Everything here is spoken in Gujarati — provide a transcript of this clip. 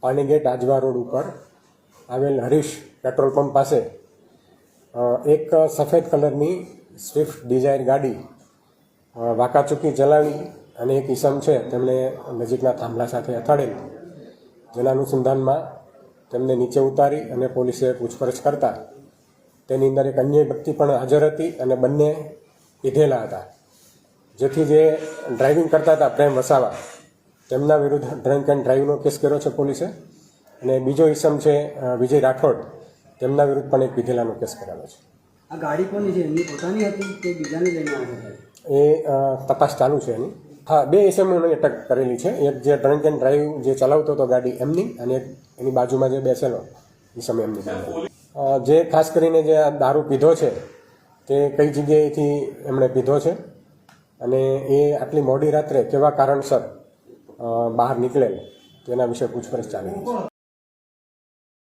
પાણીગેટ આજવા રોડ ઉપર આવેલ હરીશ પેટ્રોલ પંપ પાસે એક સફેદ કલરની સ્વિફ્ટ ડિઝાયર ગાડી વાંકાચૂકી ચલાવી અને એક ઈસમ છે તેમણે નજીકના થાંભલા સાથે અથડાડેલ, જેના અનુસંધાનમાં તેમને નીચે ઉતારી અને પોલીસે પૂછપરછ કરતા તેની અંદર એક અન્ય વ્યક્તિ પણ હાજર હતી અને બંને પીધેલા હતા, જેથી જે ડ્રાઇવિંગ કરતા હતા પ્રેમ વસાવા તેમના વિરુદ્ધ ડ્રંક એન્ડ ડ્રાઈવનો કેસ કર્યો છે પોલીસે. અને બીજો ઈસમ છે વિજય રાઠોડ, તેમના વિરુદ્ધ પણ એક પીધેલાનો કેસ કરેલો છે. આ ગાડી કોની છે? એમની પોતાની હતી કે બીજાને લઈને આવ્યા? એ તપાસ ચાલુ છે એની. હા, બે ઈસમોની અટક કરેલી છે. એક જે ડ્રંક એન્ડ ડ્રાઈવ જે ચલાવતો હતો ગાડી એમની, અને એક એની બાજુમાં જે બેસેલો ઈસમ એમની. જે ખાસ કરીને જે દારૂ પીધો છે તે કઈ જગ્યાએથી એમણે પીધો છે અને એ આટલી મોડી રાત્રે કેવા કારણસર બહાર નીકળેલ તેના વિશે પૂછપરછ ચાલી રહી છે.